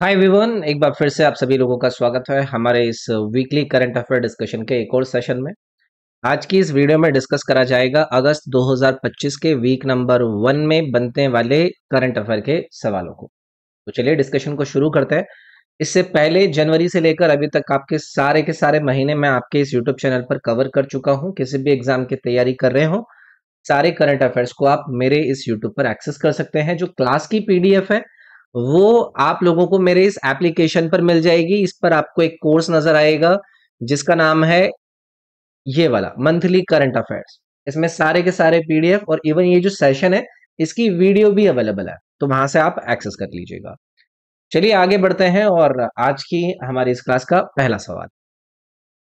Hi everyone, एक बार फिर से आप सभी लोगों का स्वागत है हमारे इस वीकली करंट अफेयर डिस्कशन के एक और सेशन में। आज की इस वीडियो में डिस्कस करा जाएगा अगस्त 2025 के वीक नंबर 1 में बनने वाले करंट अफेयर के सवालों को। तो चलिए डिस्कशन को शुरू करते हैं। इससे पहले जनवरी से लेकर अभी तक आपके सारे के सारे महीने मैं आपके इस यूट्यूब चैनल पर कवर कर चुका हूँ। किसी भी एग्जाम की तैयारी कर रहे हो, सारे करंट अफेयर्स को आप मेरे इस यूट्यूब पर एक्सेस कर सकते हैं। जो क्लास की पीडीएफ है वो आप लोगों को मेरे इस एप्लीकेशन पर मिल जाएगी। इस पर आपको एक कोर्स नजर आएगा जिसका नाम है ये वाला मंथली करंट अफेयर्स। इसमें सारे के सारे पीडीएफ और इवन ये जो सेशन है इसकी वीडियो भी अवेलेबल है, तो वहां से आप एक्सेस कर लीजिएगा। चलिए आगे बढ़ते हैं और आज की हमारी इस क्लास का पहला सवाल।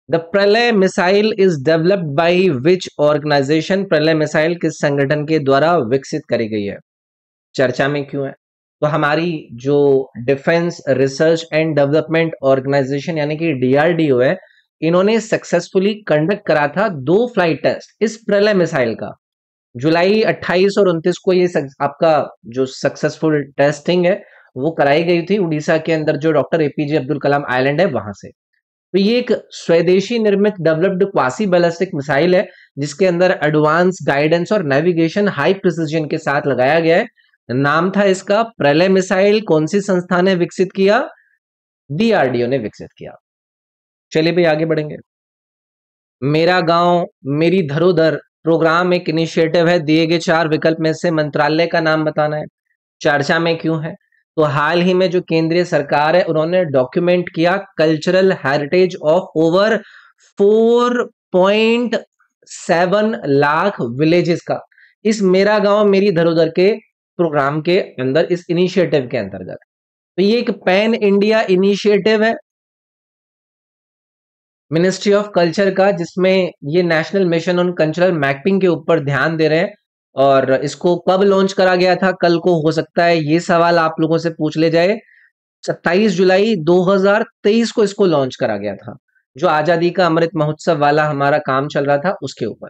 The Pralay missile is developed by which organisation? Pralay missile किस संगठन के द्वारा विकसित करी गई है, चर्चा में क्यों है? तो हमारी जो defence research and development organisation यानी कि डीआरडीओ है, इन्होंने सक्सेसफुली कंडक्ट करा था 2 फ्लाइट टेस्ट इस प्रलय मिसाइल का। जुलाई 28 और 29 को ये आपका जो सक्सेसफुल टेस्टिंग है वो कराई गई थी उड़ीसा के अंदर, जो doctor APJ Abdul Kalam island है वहां से। तो ये एक स्वदेशी निर्मित डेवलप्ड क्वासी बैलिस्टिक मिसाइल है जिसके अंदर एडवांस गाइडेंस और नेविगेशन हाई प्रिसिजन के साथ लगाया गया है। नाम था इसका प्रलय मिसाइल। कौन सी संस्था ने विकसित किया? डीआरडीओ ने विकसित किया। चलिए भाई आगे बढ़ेंगे। मेरा गांव मेरी धरोहर प्रोग्राम एक इनिशिएटिव है। दिए गए 4 विकल्प में से मंत्रालय का नाम बताना है, चर्चा में क्यों है? तो हाल ही में जो केंद्रीय सरकार है उन्होंने डॉक्यूमेंट किया cultural heritage of over 4.7 lakh villages का, इस मेरा गांव मेरी धरोहर के प्रोग्राम के अंदर, इस इनिशिएटिव के अंतर्गत। तो ये एक पैन इंडिया इनिशिएटिव है मिनिस्ट्री ऑफ कल्चर का, जिसमें ये national mission on cultural mapping के ऊपर ध्यान दे रहे हैं। और इसको कब लॉन्च करा गया था, कल को हो सकता है ये सवाल आप लोगों से पूछ ले जाए। 27 जुलाई 2023 को इसको लॉन्च करा गया था, जो आजादी का अमृत महोत्सव वाला हमारा काम चल रहा था उसके ऊपर।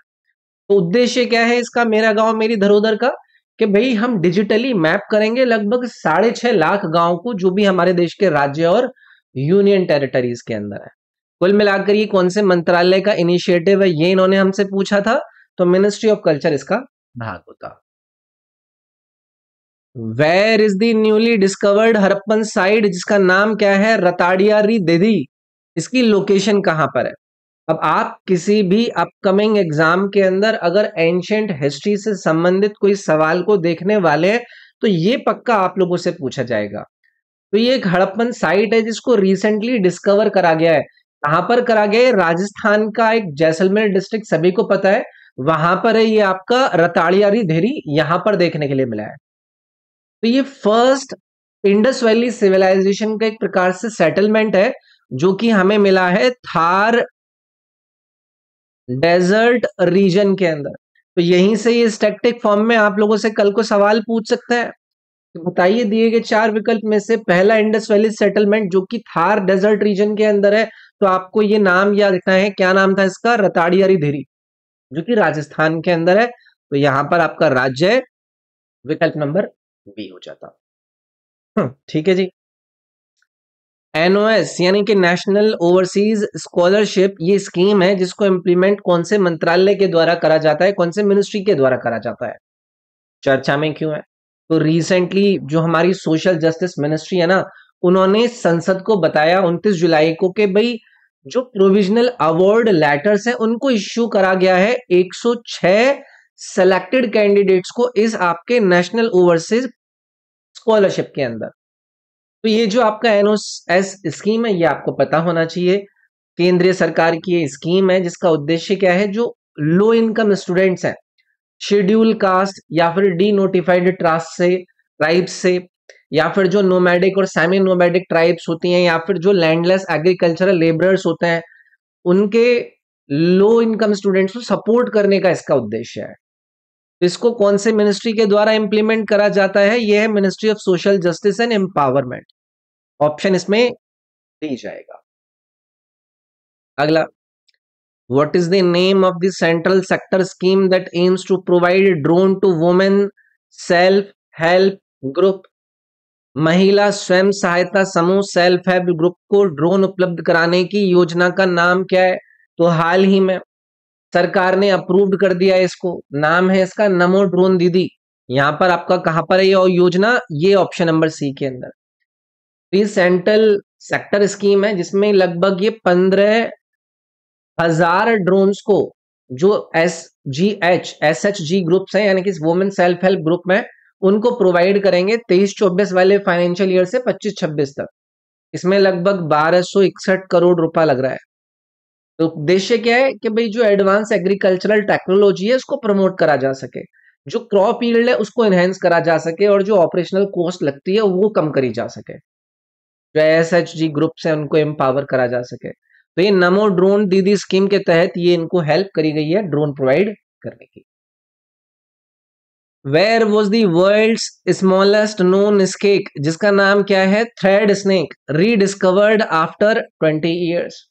तो उद्देश्य क्या है इसका, मेरा गांव मेरी धरोहर का, कि भाई हम डिजिटली मैप करेंगे लगभग 6.5 लाख गांव को, जो भी हमारे देश के राज्य और यूनियन टेरिटरीज के अंदर है। कुल मिलाकर ये कौन से मंत्रालय का इनिशिएटिव है ये इन्होंने हमसे पूछा था, तो मिनिस्ट्री ऑफ कल्चर इसका भाग होता। Where is the newly discovered Harappan site, जिसका नाम क्या है? रताड़ियारी देदी। इसकी लोकेशन कहां पर है? अब आप किसी भी अपकमिंग एग्जाम के अंदर अगर एंशिएंट हिस्ट्री से संबंधित कोई सवाल को देखने वाले हैं तो ये पक्का आप लोगों से पूछा जाएगा। तो ये एक हड़प्पन साइट है जिसको रिसेंटली डिस्कवर करा गया है। कहां पर करा गया है? राजस्थान का एक जैसलमेर डिस्ट्रिक्ट, सभी को पता है, वहां पर है ये आपका रताड़ियारी धेरी, यहां पर देखने के लिए मिला है। तो ये फर्स्ट इंडस वैली सिविलाइजेशन का एक प्रकार से सेटलमेंट है जो कि हमें मिला है थार डेजर्ट रीजन के अंदर। तो यहीं से ये स्टैटिक फॉर्म में आप लोगों से कल को सवाल पूछ सकता है। तो बताइए दिए गए 4 विकल्प में से पहला इंडस वैली सेटलमेंट जो कि थार डेजर्ट रीजन के अंदर है, तो आपको ये नाम याद रखना है। क्या नाम था इसका? रताड़ियारी धेरी, जो कि राजस्थान के अंदर है। तो यहां पर आपका राज्य है विकल्प नंबर बी हो जाता। ठीक है जी। एनओएस यानी कि नेशनल ओवरसीज स्कॉलरशिप, ये स्कीम है जिसको इम्प्लीमेंट कौन से मंत्रालय के द्वारा करा जाता है, कौन से मिनिस्ट्री के द्वारा करा जाता है, चर्चा में क्यों है? तो रिसेंटली जो हमारी सोशल जस्टिस मिनिस्ट्री है ना, उन्होंने संसद को बताया 29 जुलाई को कि भाई जो प्रोविजनल अवार्ड लेटर्स हैं उनको इश्यू करा गया है 106 सेलेक्टेड कैंडिडेट्स को इस आपके नेशनल ओवरसीज स्कॉलरशिप के अंदर। तो ये जो आपका एनओएस स्कीम है ये आपको पता होना चाहिए। केंद्रीय सरकार की ये स्कीम है जिसका उद्देश्य क्या है, जो लो इनकम स्टूडेंट्स हैं, शेड्यूल कास्ट या फिर डी नोटिफाइड ट्रास्ट से, ट्राइब्स से, या फिर जो नोमैडिक और सेमी नोमैडिक ट्राइब्स होती हैं, या फिर जो लैंडलेस एग्रीकल्चरल लेबरर्स होते हैं, उनके लो इनकम स्टूडेंट्स को सपोर्ट करने का इसका उद्देश्य है। तो इसको कौन से मिनिस्ट्री के द्वारा इंप्लीमेंट करा जाता है? यह है ministry of social justice and empowerment. Option इसमें दी जाएगा। अगला, what is the name of the central sector scheme that aims to provide drone to women self help group? महिला स्वयं सहायता समूह सेल्फ हेल्प ग्रुप को ड्रोन उपलब्ध कराने की योजना का नाम क्या है? तो हाल ही में सरकार ने अप्रूव्ड कर दिया है इसको, नाम है इसका नमो ड्रोन दीदी। यहां पर आपका कहां पर है ये योजना? ये ऑप्शन नंबर सी के अंदर। ये सेंट्रल सेक्टर स्कीम है जिसमें लगभग ये 15,000 ड्रोन्स को जो SHG ग्रुप्स हैं यानी कि वुमेन सेल्फ हेल्प ग्रुप में उनको प्रोवाइड करेंगे 23-24 वाले फाइनेंशियल ईयर से 25-26 तक। इसमें लगभग 1261 करोड़ रुपया लग रहा है। तो उद्देश्य क्या है कि भाई जो एडवांस एग्रीकल्चरल टेक्नोलॉजी है उसको प्रमोट करा जा सके, जो क्रॉप यील्ड है उसको एनहेंस करा जा सके और जो ऑपरेशनल कॉस्ट लगती है वो कम करी जा सके, जो SHG ग्रुप्स हैं उनको एम्पावर करा जा सके। तो ये नमो ड्रोन दीदी स्कीम के तहत ये इनको हेल्प करी गई है ड्रोन प्रोवाइड करने की। Where was the world's smallest known snake, जिसका नाम क्या है? Thread snake, rediscovered after 20 years.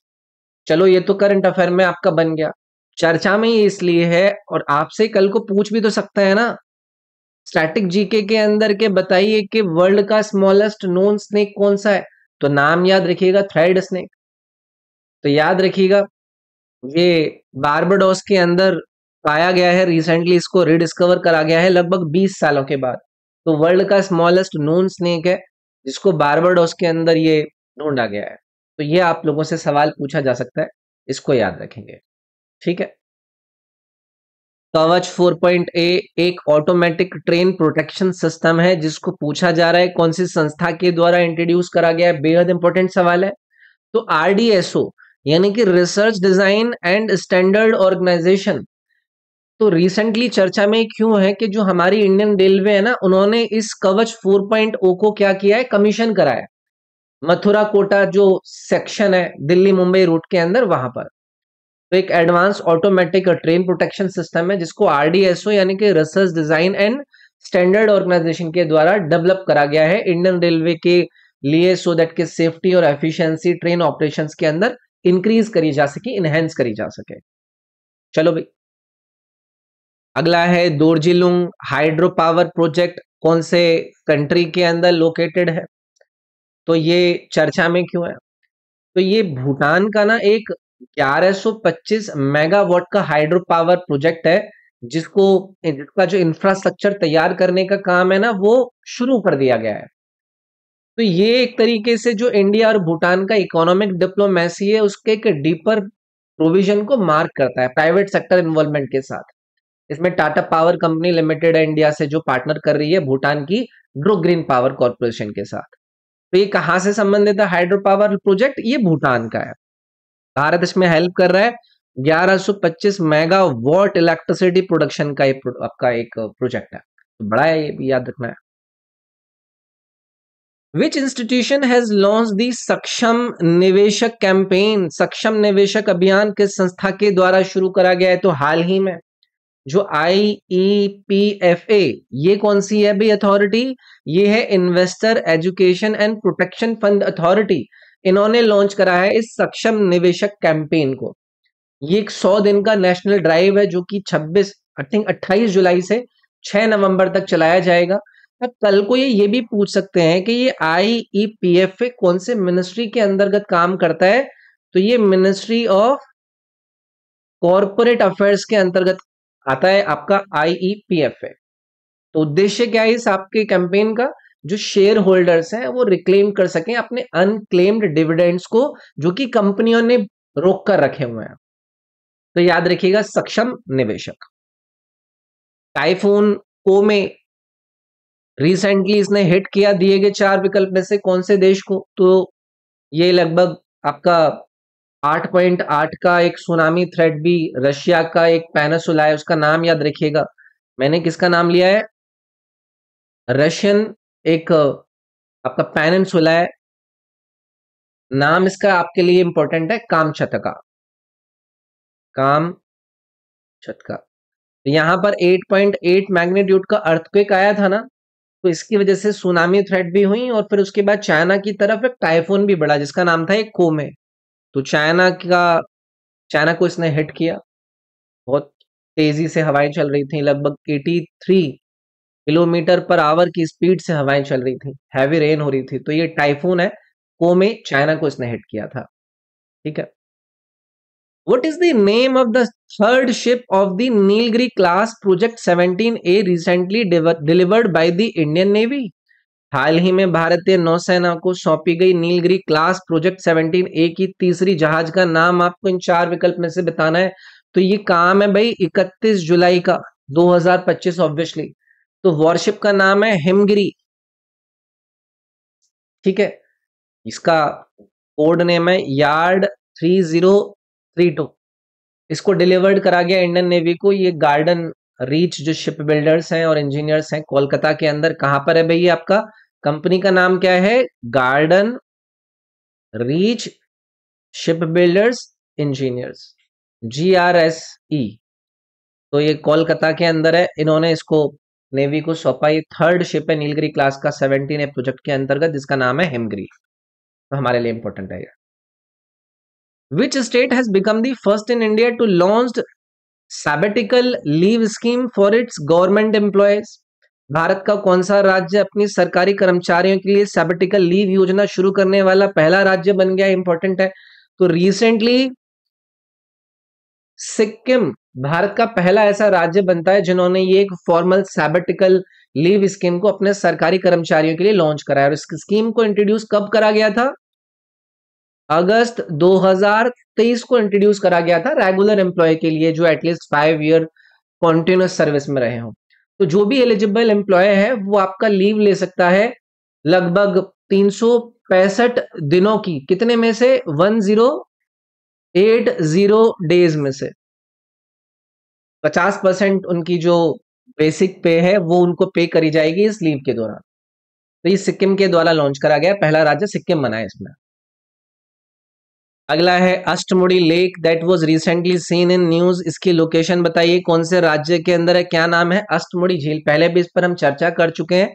चलो ये तो करंट अफेयर में आपका बन गया, चर्चा में ही इसलिए है और आपसे कल को पूछ भी तो सकता है ना। स्टैटिक जीके के अंदर के बताइए कि वर्ल्ड का स्मॉलेस्ट नोन स्नेक कौन सा है? तो नाम याद रखिएगा, थ्रेड स्नेक। तो याद रखिएगा ये बारबाडोस के अंदर पाया गया है, रिसेंटली इसको रिडिस्कवर करा गया है लगभग 20 सालों के बाद। तो वर्ल्ड का स्मॉलेस्ट नोन स्नेक है जिसको बारबाडोस के अंदर ये ढूंढा गया है। तो ये आप लोगों से सवाल पूछा जा सकता है, इसको याद रखेंगे। ठीक है। कवच 4.A एक ऑटोमेटिक ट्रेन प्रोटेक्शन सिस्टम है जिसको पूछा जा रहा है कौन सी संस्था के द्वारा इंट्रोड्यूस करा गया है, बेहद इंपॉर्टेंट सवाल है। तो RDSO यानी कि research design and standard organisation. तो रिसेंटली चर्चा में क्यों है कि जो हमारी इंडियन रेलवे है ना, उन्होंने इस कवच 4.0 को क्या किया है? कमीशन कराया। मथुरा कोटा जो सेक्शन है दिल्ली मुंबई रूट के अंदर, वहां पर। तो एक advance automatic train protection system है जिसको RDSO यानी कि research design and standard organisation के द्वारा डेवलप करा गया है इंडियन रेलवे के लिए, सो दैट के सेफ्टी और एफिशिएंसी ट्रेन ऑपरेशंस के अंदर इंक्रीज करी जा सके, इनहेंस करी जा सके। चलो भाई, अगला है दोरजिलुंग हाइड्रो पावर प्रोजेक्ट कौन से कंट्री के अंदर लोकेटेड है? तो ये चर्चा में क्यों है? तो ये भूटान का ना एक 1125 मेगावाट का हाइड्रो पावर प्रोजेक्ट है जिसका जो इंफ्रास्ट्रक्चर तैयार करने का काम है ना वो शुरू कर दिया गया है। तो ये एक तरीके से जो इंडिया और भूटान का इकोनॉमिक डिप्लोमेसी है उसके एक डीपर प्रोविजन को मार्क करता है प्राइवेट सेक्टर इन्वॉल्वमेंट के साथ। इसमें टाटा पावर कंपनी लिमिटेड है इंडिया से जो पार्टनर कर रही है भूटान की ड्रो ग्रीन पावर कॉर्पोरेशन के साथ। तो ये कहां से संबंधित है हाइड्रो पावर प्रोजेक्ट? ये भूटान का है। भारत इसमें हेल्प कर रहा है। 1125 मेगावाट इलेक्ट्रिसिटी प्रोडक्शन का आपका एक प्रोजेक्ट है, तो बड़ा है, ये भी याद रखना है। विच इंस्टीट्यूशन हैज लॉन्च दी सक्षम निवेशक कैंपेन? सक्षम निवेशक अभियान किस संस्था के द्वारा शुरू करा गया है? तो हाल ही में जो IEPFA, ये कौन सी है भी अथॉरिटी? ये है investor education and protection fund authority. इन्होंने लॉन्च करा है इस सक्षम निवेशक कैंपेन को। ये एक 100 दिन का नेशनल ड्राइव है जो कि 28 जुलाई से 6 नवंबर तक चलाया जाएगा। अब कल को ये भी पूछ सकते हैं कि ये IEPFA कौन से मिनिस्ट्री के अंतर्गत काम करता है? तो ये मिनिस्ट्री ऑफ कॉर्पोरेट अफेयर्स के अंतर्गत आता है आपका IEPFA। तो उद्देश्य क्या है इस आपके कैंपेन का? जो शेयर होल्डर्स हैं वो रिक्लेम कर सकें अपने अनक्लेम्ड डिविडेंड्स को जो कि कंपनियों ने रोक कर रखे हुए हैं। तो याद रखिएगा सक्षम निवेशक। टाइफून कोमे रिसेंटली इसने हिट किया दिए गए 4 विकल्प में से कौन से देश को? तो ये लगभग आपका 8.8 का एक सुनामी थ्रेट भी रशिया का एक पेनिसुला है, उसका नाम याद रखिएगा। मैंने किसका नाम लिया है? रशियन एक आपका पेनिनसुला है, नाम इसका आपके लिए इंपॉर्टेंट है, कामचटका। कामचटका। तो यहां पर 8.8 मैग्नीट्यूड का अर्थक्वेक आया था ना, तो इसकी वजह से सुनामी थ्रेट भी हुई और फिर उसके बाद चाइना की तरफ एक टाइफून भी बढ़ा जिसका नाम था एक कोमे। तो चाइना को इसने हिट किया, बहुत तेजी से हवाएं चल रही थी, लगभग 83 किलोमीटर पर आवर की स्पीड से हवाएं चल रही थी, हैवी रेन हो रही थी। तो ये टाइफून है, कोमे, चाइना को इसने हिट किया था। ठीक है। What is the name of the third ship of the Nilgiri class Project 17A recently delivered by the Indian Navy? हाल ही में भारतीय नौसेना को सौंपी गई नीलगिरी क्लास प्रोजेक्ट 17A की तीसरी जहाज का नाम आपको इन चार विकल्प में से बताना है। तो ये काम है भाई 31 जुलाई का 2025 ऑब्वियसली। तो वॉरशिप का नाम है हिमगिरी। ठीक है। इसका कोड नेम है यार्ड 3032। इसको डिलीवर्ड करा गया इंडियन नेवी को। ये गार्डन रीच जो शिप बिल्डर्स हैं और इंजीनियर्स हैं कोलकाता के अंदर, कहां पर है भैया? आपका कंपनी का नाम क्या है? Garden reach ship builders engineers, GRSE। तो ये कोलकाता के अंदर है। इन्होंने इसको नेवी को सौंपा। ये थर्ड शिप है नीलगिरी क्लास का 17A प्रोजेक्ट के अंतर्गत, जिसका नाम है हिमगिरी। तो हमारे लिए इंपॉर्टेंट है। Which state has become the first in India to launch sabbatical leave scheme for its government employees? Bharat का कौन सा राज्य अपनी सरकारी कर्मचारियों के लिए सैबेटिकल लीव योजना शुरू करने वाला पहला राज्य बन गया? इंपॉर्टेंट है। तो रिसेंटली सिक्किम भारत का पहला ऐसा राज्य बनता है जिन्होंने ये एक फॉर्मल सैबेटिकल लीव स्कीम को अपने सरकारी कर्मचारियों के लिए लॉन्च कराया। और इस स्कीम को इंट्रोड्यूस कब करा गया था? अगस्त 2023 को इंट्रोड्यूस करा गया था रेगुलर एम्प्लॉय के लिए, जो एटलीस्ट 5 ईयर कॉन्टिन्यूस सर्विस में रहे हों। तो जो भी एलिजिबल एम्प्लॉय है वो आपका लीव ले सकता है लगभग 365 दिनों की। कितने में से? 1080 डेज में से 50% उनकी जो बेसिक पे है वो उनको पे करी जाएगी इस लीव के दौरान। तो ये सिक्किम के द्वारा लॉन्च करा गया, पहला राज्य सिक्किम बना है इसमें। अगला है Ashtamudi lake that was recently seen in news. इसकी लोकेशन बताइए, कौन से राज्य के अंदर है, क्या नाम है? अष्टमुड़ी झील। पहले भी इस पर हम चर्चा कर चुके हैं।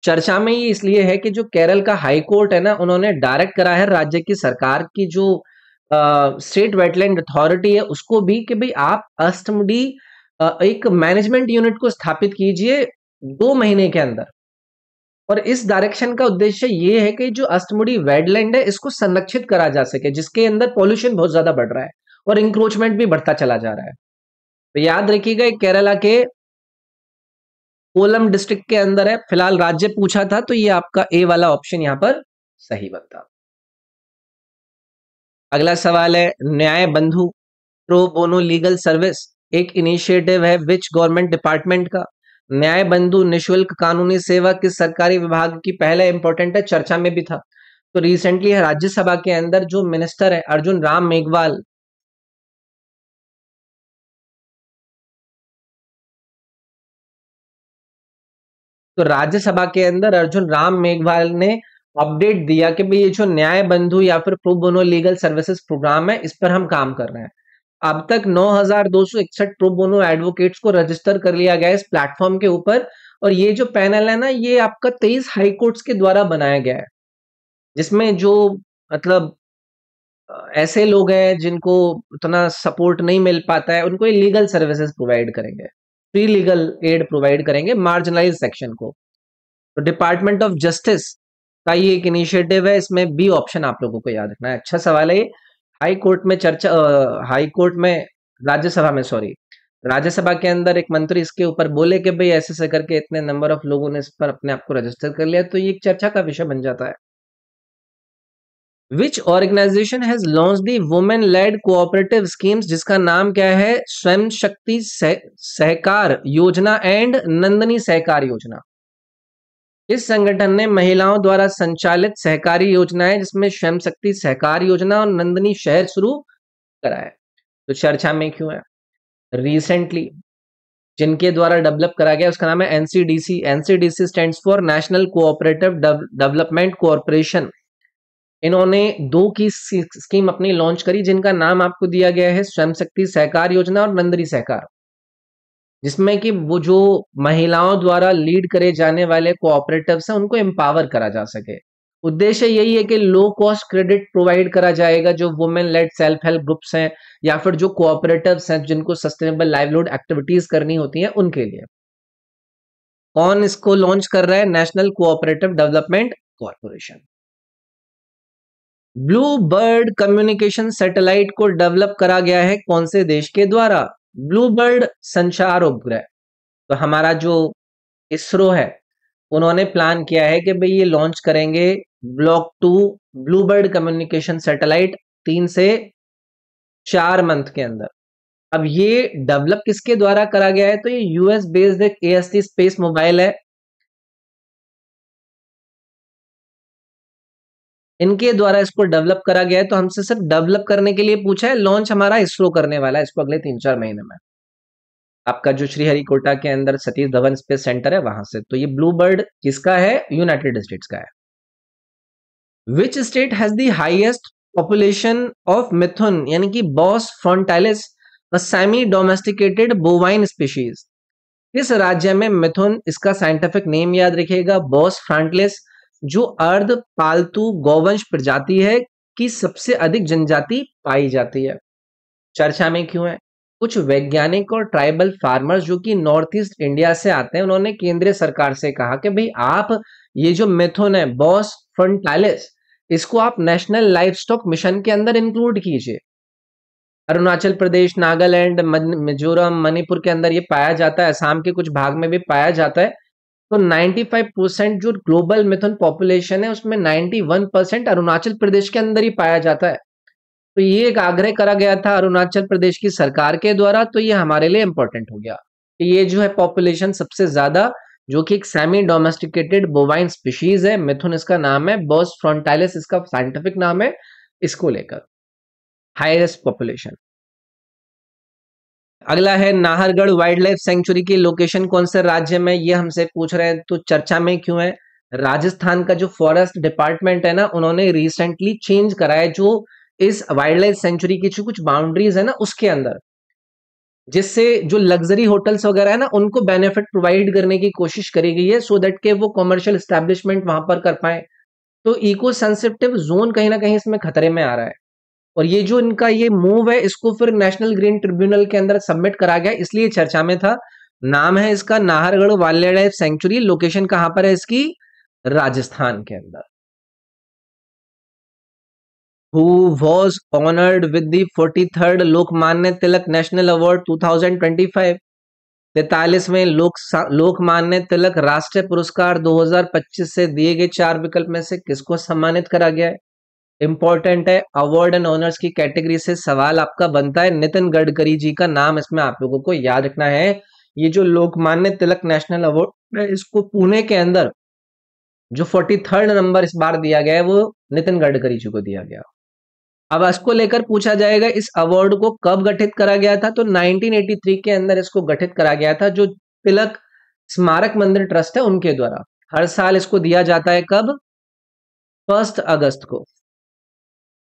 चर्चा में ये इसलिए है कि जो केरल का हाई कोर्ट है ना, उन्होंने डायरेक्ट करा है राज्य की सरकार की जो स्टेट वेटलैंड अथॉरिटी है उसको भी कि भाई आप अष्टमुड़ी एक मैनेजमेंट यूनिट को स्थापित कीजिए 2 महीने के अंदर। और इस डायरेक्शन का उद्देश्य ये है कि जो अष्टमुड़ी वेटलैंड है इसको संरक्षित करा जा सके, जिसके अंदर पॉल्यूशन बहुत ज्यादा बढ़ रहा है और इंक्रोचमेंट भी बढ़ता चला जा रहा है। तो याद रखिएगा केरला के कोलम डिस्ट्रिक्ट के अंदर है। फिलहाल राज्य पूछा था तो ये आपका ए वाला ऑप्शन यहां पर सही बनता। अगला सवाल है न्याय बंधु प्रो बोनो लीगल सर्विस एक इनिशिएटिव है विच गवर्नमेंट डिपार्टमेंट का? न्याय बंधु निशुल्क कानूनी सेवा किस सरकारी विभाग की? पहले इंपॉर्टेंट है, चर्चा में भी था। तो रिसेंटली राज्यसभा के अंदर जो मिनिस्टर है अर्जुन राम मेघवाल, तो राज्यसभा के अंदर अर्जुन राम मेघवाल ने अपडेट दिया कि भाई ये जो न्याय बंधु या फिर pro bono legal services programme है इस पर हम काम कर रहे हैं। अब तक 9261 प्रो बोनो एडवोकेट्स को रजिस्टर कर लिया गया है इस प्लेटफॉर्म के ऊपर। और ये जो पैनल है ना, ये आपका 23 हाई कोर्ट्स के द्वारा बनाया गया है, जिसमें जो मतलब ऐसे लोग हैं जिनको उतना सपोर्ट नहीं मिल पाता है उनको ये लीगल सर्विसेज प्रोवाइड करेंगे, फ्री लीगल एड प्रोवाइड करेंगे मार्जिनलाइज सेक्शन को। तो डिपार्टमेंट ऑफ जस्टिस का ये एक इनिशिएटिव है, इसमें बी ऑप्शन आप लोगों को याद रखना है। अच्छा सवाल है ये। हाई कोर्ट में चर्चा, हाई कोर्ट में, राज्यसभा में सॉरी, राज्यसभा के अंदर एक मंत्री इसके ऊपर बोले कि भाई ऐसे ऐसे करके इतने नंबर ऑफ लोगों ने इस पर अपने आप को रजिस्टर कर लिया, तो ये एक चर्चा का विषय बन जाता है। Which organisation has launch the women led cooperative schemes, जिसका नाम क्या है? स्वयं शक्ति सहकार योजना एंड नंदनी सहकार योजना। इस संगठन ने महिलाओं द्वारा संचालित सहकारी योजनाएं जिसमें स्वयं शक्ति सहकार योजना और नंदनी शहर शुरू करा है। तो चर्चा में क्यों है? रिसेंटली जिनके द्वारा डेवलप करा गया उसका नाम है NCDC. NCDC stands for national cooperative development corporation. इन्होंने 2 की स्कीम अपनी लॉन्च करी जिनका नाम आपको दिया गया है स्वयं शक्ति सहकार योजना और नंदनी सहकार, जिसमें कि वो जो महिलाओं द्वारा लीड करे जाने वाले कोऑपरेटिव्स हैं उनको एम्पावर करा जा सके। उद्देश्य यही है कि लो कॉस्ट क्रेडिट प्रोवाइड करा जाएगा जो women lead self help groups हैं या फिर जो कोऑपरेटिव्स हैं जिनको सस्टेनेबल लाइवलीहुड एक्टिविटीज करनी होती हैं उनके लिए। कौन इसको लॉन्च कर रहा है? National cooperative development corporation. Blue bird communication satellite को डेवलप करा गया है कौन से देश के द्वारा? ब्लू बर्ड संचार उपग्रह। तो हमारा जो इसरो है उन्होंने प्लान किया है कि भाई ये लॉन्च करेंगे block 2 blue bird communication satellite 3 से 4 मंथ के अंदर। अब ये डेवलप किसके द्वारा करा गया है? तो ये यूएस बेस्ड एक AST स्पेस मोबाइल है, इनके द्वारा इसको डेवलप करा गया है। तो हमसे सिर्फ डेवलप करने के लिए पूछा है, लॉन्च हमारा इसरो करने वाला है इसको अगले 3-4 महीने में। आपका जो श्रीहरिकोटा के अंदर सतीश धवन स्पेस सेंटर है वहां से। तो ये ब्लू बर्ड किसका है? यूनाइटेड स्टेट्स का है। Which state has the highest population of mithun यानी कि Bos frontalis semi domesticated bovine species? किस राज्य में मिथुन, इसका साइंटिफिक नेम याद रखिएगा बॉस फ्रंटाइलिस, जो अर्ध पालतू गौवंश प्रजाति है की सबसे अधिक जनजाति पाई जाती है? चर्चा में क्यों है? कुछ वैज्ञानिक और ट्राइबल फार्मर्स जो कि नॉर्थ ईस्ट इंडिया से आते हैं, उन्होंने केंद्रीय सरकार से कहा कि भाई आप ये जो मिथुन है बॉस फ्रंटाइलिस, इसको आप नेशनल लाइफ स्टॉक मिशन के अंदर इंक्लूड कीजिए। अरुणाचल प्रदेश, नागालैंड, मिजोरम, मणिपुर के अंदर ये पाया जाता है, असम के कुछ भाग में भी पाया जाता है। तो 95% जो ग्लोबल मिथुन पॉपुलेशन है उसमें 91% अरुणाचल प्रदेश के अंदर ही पाया जाता है। तो ये एक आग्रह करा गया था अरुणाचल प्रदेश की सरकार के द्वारा, तो ये हमारे लिए इंपॉर्टेंट हो गया। ये जो है पॉपुलेशन सबसे ज्यादा, जो कि एक सेमी डोमेस्टिकेटेड बोवाइन स्पीशीज है, मिथुन इसका नाम है, बॉस फ्रंटाइलिस इसका साइंटिफिक नाम है, इसको लेकर हाईएस्ट पॉपुलेशन। अगला है नाहरगढ़ वाइल्ड लाइफ सेंचुरी की लोकेशन कौन से राज्य में, ये हमसे पूछ रहे हैं। तो चर्चा में क्यों है? राजस्थान का जो फॉरेस्ट डिपार्टमेंट है ना, उन्होंने रिसेंटली चेंज करा है जो इस वाइल्ड लाइफ सेंचुरी की जो कुछ बाउंड्रीज है ना उसके अंदर, जिससे जो लग्जरी होटल्स वगैरह है ना उनको बेनिफिट प्रोवाइड करने की कोशिश करी गई है, सो दैट के वो कमर्शियल एस्टेब्लिशमेंट वहां पर कर पाए। तो इको सेंसिटिव जोन कहीं ना कहीं इसमें खतरे में आ रहा है, और ये जो इनका ये मूव है इसको फिर नेशनल ग्रीन ट्रिब्यूनल के अंदर सबमिट करा गया, इसलिए चर्चा में था। नाम है इसका Nahargarh wild life sanctuary, location कहां पर है इसकी? राजस्थान के अंदर। Who was honored with the 43rd Lokmanya Tilak national award 2025? 43वें लोकमान्य तिलक राष्ट्रीय पुरस्कार 2025 से दिए गए 4 विकल्प में से किसको सम्मानित करा गया है? इंपॉर्टेंट है, अवार्ड एंड ऑनर्स की कैटेगरी से सवाल आपका बनता है। नितिन गडकरी जी का नाम इसमें आप लोगों को याद रखना है। ये जो लोकमान्य तिलक नेशनल अवार्ड है इसको पुणे के अंदर जो 43rd नंबर इस बार दिया गया है वो नितिन गडकरी जी को दिया गया। अब इसको लेकर पूछा जाएगा इस अवार्ड को कब गठित करा गया था? तो 1983 के अंदर इसको गठित करा गया था, जो तिलक स्मारक मंदिर ट्रस्ट है उनके द्वारा। हर साल इसको दिया जाता है कब? 1 अगस्त को,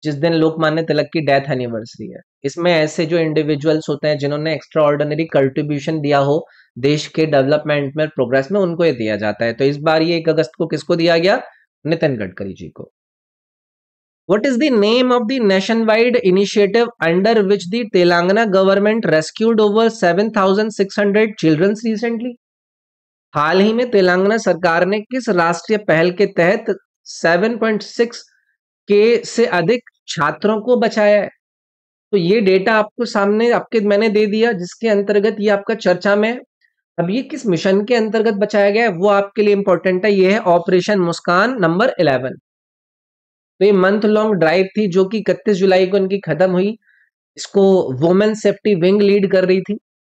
जिस दिन लोकमान्य तिलक की डेथ एनिवर्सरी है। इसमें ऐसे जो इंडिविजुअल्स होते हैं जिन्होंने एक्स्ट्रा ऑर्डिनरी कंट्रीब्यूशन दिया हो देश के डेवलपमेंट में, प्रोग्रेस में, उनको ये दिया जाता है। तो इस बार ये 1 अगस्त को किसको दिया गया? नितिन गडकरी जी को। What is the name of the nationwide initiative under which the Telangana government rescued over 7,600 children recently? हाल ही में तेलंगाना सरकार ने किस राष्ट्रीय पहल के तहत 7.6 के से अधिक छात्रों को बचाया है? तो ये डेटा आपको सामने आपके मैंने दे दिया, जिसके अंतर्गत ये आपका चर्चा में है। अब ये किस मिशन के अंतर्गत बचाया गया है वो आपके लिए इंपॉर्टेंट है। ये है ऑपरेशन मुस्कान नंबर 11। तो ये मंथ लॉन्ग ड्राइव थी जो कि 31 जुलाई को इनकी खत्म हुई। इसको वुमेन सेफ्टी विंग लीड कर रही थी।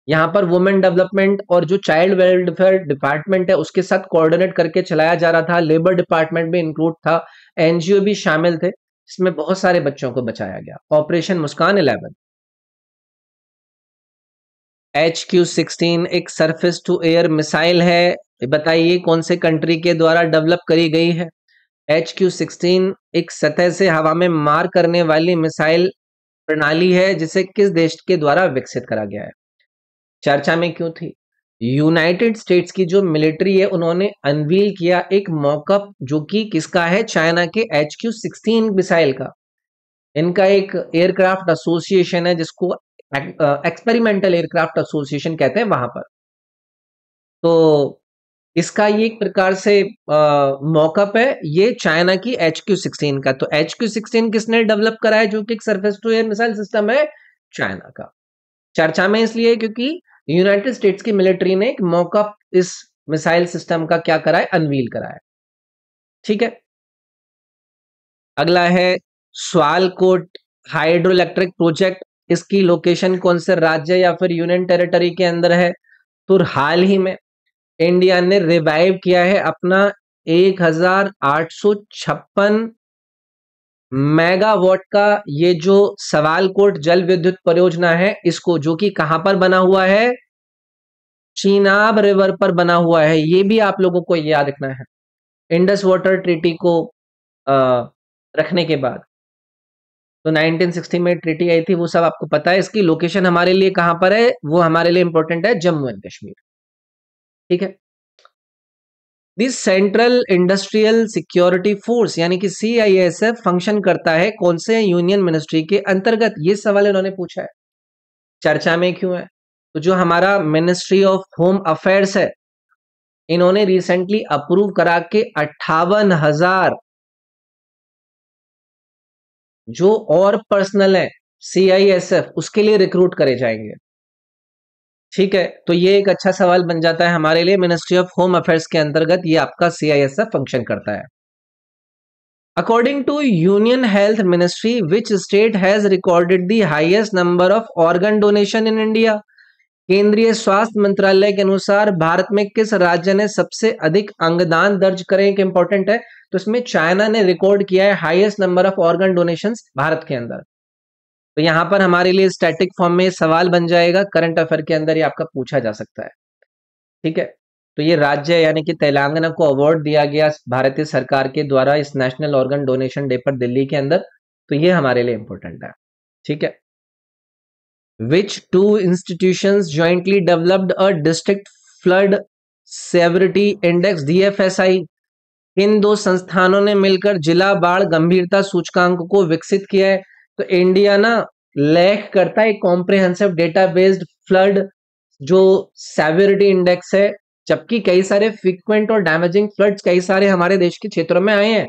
यहाँ पर वुमेन डेवलपमेंट और जो चाइल्ड वेलफेयर डिपार्टमेंट है उसके साथ कोऑर्डिनेट करके चलाया जा रहा था। लेबर डिपार्टमेंट भी इंक्लूड था, एनजीओ भी शामिल थे। इसमें बहुत सारे बच्चों को बचाया गया। ऑपरेशन मुस्कान 11। HQ-16 एक सरफेस टू एयर मिसाइल है, बताइए कौन से कंट्री के द्वारा डेवलप करी गई है? HQ-16 एक सतह से हवा में मार करने वाली मिसाइल प्रणाली है जिसे किस देश के द्वारा विकसित करा गया है? चर्चा में क्यों थी? यूनाइटेड स्टेट्स की जो मिलिट्री है उन्होंने अनवील किया एक मॉकअप जो कि किसका है? चाइना के HQ-16 मिसाइल का। इनका एक एयरक्राफ्ट एसोसिएशन है जिसको एक्सपेरिमेंटल एयरक्राफ्ट एसोसिएशन कहते हैं वहां पर। तो इसका ये एक प्रकार से मॉकअप है ये चाइना की HQ-16 का। तो HQ-16 किसने डेवलप करा है, जो कि एक surface to air missile system है चाइना का। चर्चा में इसलिए क्योंकि यूनाइटेड स्टेट्स की मिलिट्री ने एक मॉकअप इस मिसाइल सिस्टम का क्या करा है, अनवील करा है। ठीक है, अगला है स्वालकोट हाइड्रो इलेक्ट्रिक प्रोजेक्ट। इसकी लोकेशन कौन से राज्य या फिर यूनियन टेरिटरी के अंदर है? तो हाल ही में इंडिया ने रिवाइव किया है अपना 1856 मेगावाट का ये जो सवालकोट जल विद्युत परियोजना है, इसको, जो कि कहां पर बना हुआ है, चीनाब रिवर पर बना हुआ है। ये भी आप लोगों को याद रखना है इंडस वाटर ट्रीटी को रखने के बाद। तो 1960 में ट्रीटी आई थी, वो सब आपको पता है। इसकी लोकेशन हमारे लिए कहां पर है, वो हमारे लिए इंपॉर्टेंट है, जम्मू एंड कश्मीर। ठीक है, this central industrial security force यानी कि CISF फंक्शन करता है कौन से यूनियन मिनिस्ट्री के अंतर्गत? ये सवाल इन्होंने पूछा है, चर्चा में क्यों है? तो जो हमारा मिनिस्ट्री ऑफ होम अफेयर्स है, इन्होंने रिसेंटली अप्रूव करा के 58,000 जो और पर्सनल है CISF उसके लिए रिक्रूट करे जाएंगे। ठीक है, तो ये एक अच्छा सवाल बन जाता है हमारे लिए। मिनिस्ट्री ऑफ होम अफेयर्स के अंतर्गत ये आपका CISF फंक्शन करता है। According to union health ministry, which state has recorded the highest number of organ donation in India? केंद्रीय स्वास्थ्य मंत्रालय के अनुसार भारत में किस राज्य ने सबसे अधिक अंगदान दर्ज करे? एक इंपॉर्टेंट है, तो इसमें चाइना ने रिकॉर्ड किया है highest number of organ donations Bharat के अंदर। तो यहां पर हमारे लिए स्टैटिक फॉर्म में सवाल बन जाएगा, करंट अफेयर के अंदर ये आपका पूछा जा सकता है। ठीक है, तो ये राज्य यानी कि तेलंगाना को अवार्ड दिया गया भारतीय सरकार के द्वारा इस नेशनल ऑर्गन डोनेशन डे पर दिल्ली के अंदर। तो ये हमारे लिए इंपॉर्टेंट है। ठीक है, which two institutions jointly developed a district flood severity index DFSI? इन दो संस्थानों ने मिलकर जिला बाढ़ गंभीरता सूचकांक को विकसित किया है। तो इंडिया ना लैक करता है कॉम्प्रिहेंसिव डेटा बेस्ड फ्लड जो सेवेरिटी इंडेक्स है, जबकि कई सारे फ्रीक्वेंट और डैमेजिंग फ्लड्स कई सारे हमारे देश के क्षेत्रों में आए हैं।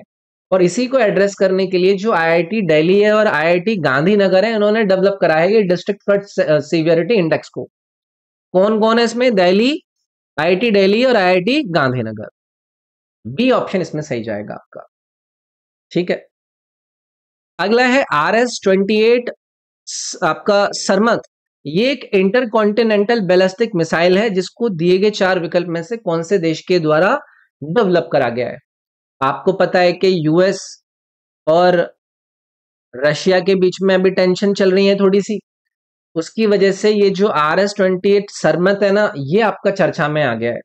और इसी को एड्रेस करने के लिए जो IIT दिल्ली है और IIT गांधीनगर है, इन्होंने डेवलप करा है ये डिस्ट्रिक्ट फ्लड सीवियरिटी इंडेक्स को। कौन कौन है इसमें? दिल्ली, IIT दिल्ली और IIT गांधीनगर। बी ऑप्शन इसमें सही जाएगा आपका। ठीक है, अगला है RS-28 आपका सरमत। ये एक इंटरकॉन्टिनेंटल बैलिस्टिक मिसाइल है जिसको दिए गए 4 विकल्प में से कौन से देश के द्वारा डेवलप करा गया है? आपको पता है कि US और रशिया के बीच में अभी टेंशन चल रही है थोड़ी सी, उसकी वजह से ये जो RS-28 सरमत है ना, ये आपका चर्चा में आ गया है,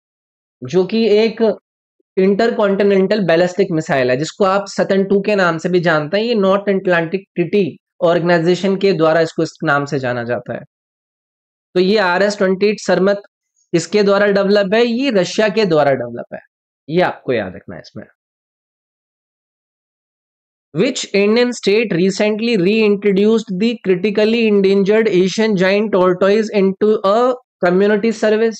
जो कि एक इंटरकॉन्टिनेंटल बैलिस्टिक मिसाइल है जिसको आप सतन 2 के नाम से भी जानते हैं। ये नॉर्थ अटलांटिक ट्रीटी ऑर्गेनाइजेशन के द्वारा इसको इस नाम से जाना जाता है। तो ये RS-28 सरमत किसके द्वारा डेवलप है? ये रशिया के द्वारा डेवलप है, ये आपको याद रखना है इसमें। Which Indian state recently reintroduced the critically endangered Asian giant tortoise into a community service?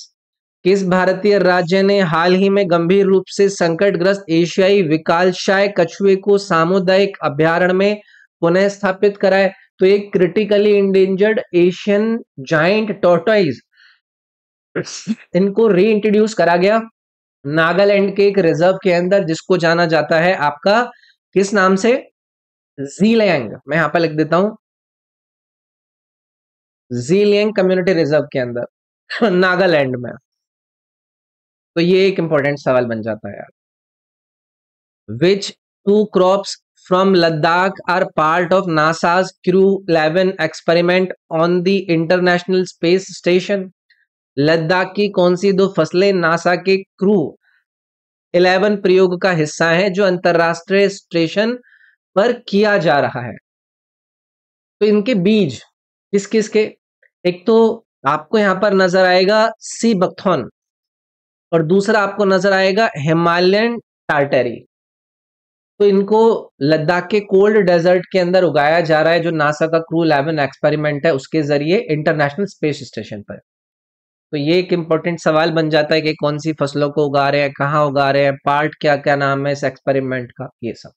किस भारतीय राज्य ने हाल ही में गंभीर रूप से संकटग्रस्त एशियाई विकासशाय कछुए को सामुदायिक अभ्यारण्य में पुनः स्थापित करा है? तो एक critically endangered Asian giant tortoise, इनको रीइंट्रोड्यूस करा गया नागालैंड के एक रिजर्व के अंदर, जिसको जाना जाता है आपका किस नाम से? जीलैंग। मैं यहां पर लिख देता हूं, जीलैंग कम्युनिटी रिजर्व के अंदर नागालैंड में। तो ये एक इंपॉर्टेंट सवाल बन जाता है यार। Which two crops from Ladakh are part of NASA's crew 11 experiment on the International Space Station? Ladakh की कौन सी 2 फसलें नासा के क्रू 11 प्रयोग का हिस्सा है जो अंतरराष्ट्रीय स्टेशन पर किया जा रहा है? तो इनके बीज किस किस के? एक तो आपको यहां पर नजर आएगा सी बकथॉन और दूसरा आपको नजर आएगा हिमालयन टार्टरी। तो इनको लद्दाख के कोल्ड डेजर्ट के अंदर उगाया जा रहा है, जो नासा का क्रू 11 एक्सपेरिमेंट है उसके जरिए इंटरनेशनल स्पेस स्टेशन पर। तो ये एक इंपॉर्टेंट सवाल बन जाता है कि कौन सी फसलों को उगा रहे हैं, कहाँ उगा रहे हैं, पार्ट क्या क्या नाम है इस एक्सपेरिमेंट का, ये सब।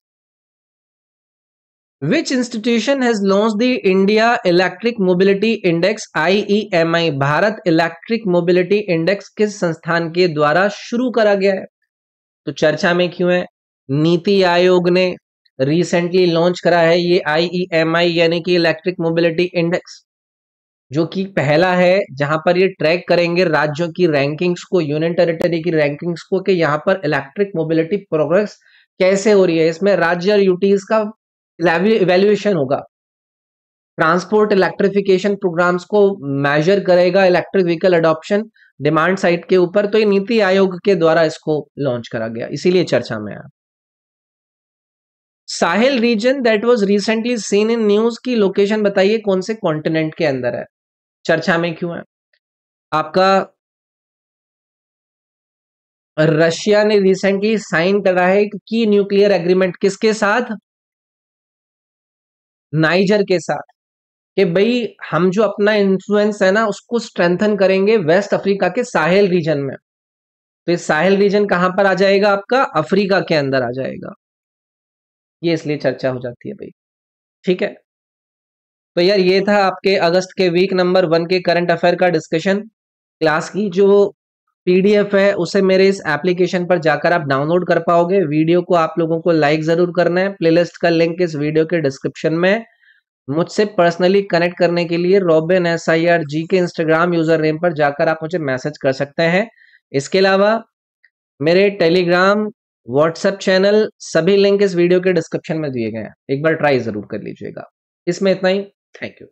विच institution has launch the India electric mobility index IEMI, Bharat electric mobility index किस संस्थान के द्वारा शुरू करा गया है? तो चर्चा में क्यों है? नीति आयोग ने रिसेंटली लॉन्च करा है ये IEMI यानी कि इलेक्ट्रिक मोबिलिटी इंडेक्स, जो कि पहला है जहां पर ये ट्रैक करेंगे राज्यों की रैंकिंग्स को, यूनियन टेरिटरी की रैंकिंग्स को, कि यहाँ पर इलेक्ट्रिक मोबिलिटी प्रोग्रेस कैसे हो रही है। इसमें राज्य और यूटीज का इवैल्यूएशन होगा, ट्रांसपोर्ट इलेक्ट्रिफिकेशन प्रोग्राम्स को मेजर करेगा, electric vehicle adoption demand side के ऊपर। तो ये नीति आयोग के द्वारा इसको लॉन्च करा गया, इसीलिए चर्चा में आया। साहिल reason that was recently seen in news की लोकेशन बताइए, कौन से कॉन्टिनेंट के अंदर है, चर्चा में क्यों है? आपका रशिया ने रिसेंटली साइन करा है की न्यूक्लियर एग्रीमेंट, किसके साथ? नाइजर के साथ, कि भाई हम जो अपना इन्फ्लुएंस है ना उसको स्ट्रेंथन करेंगे वेस्ट अफ्रीका के साहेल रीजन में। तो ये साहेल रीजन कहां पर आ जाएगा? आपका अफ्रीका के अंदर आ जाएगा, ये इसलिए चर्चा हो जाती है भाई। ठीक है, तो यार ये था आपके अगस्त के वीक नंबर 1 के करंट अफेयर का डिस्कशन। क्लास की जो PDF है उसे मेरे इस एप्लीकेशन पर जाकर आप डाउनलोड कर पाओगे। वीडियो को आप लोगों को लाइक जरूर करना है। प्लेलिस्ट का लिंक इस वीडियो के डिस्क्रिप्शन में। मुझसे पर्सनली कनेक्ट करने के लिए रॉबिन SIRG के इंस्टाग्राम यूजर नेम पर जाकर आप मुझे मैसेज कर सकते हैं। इसके अलावा मेरे टेलीग्राम, व्हाट्सएप चैनल, सभी लिंक इस वीडियो के डिस्क्रिप्शन में दिए गए हैं, एक बार ट्राई जरूर कर लीजिएगा। इसमें इतना ही, थैंक यू।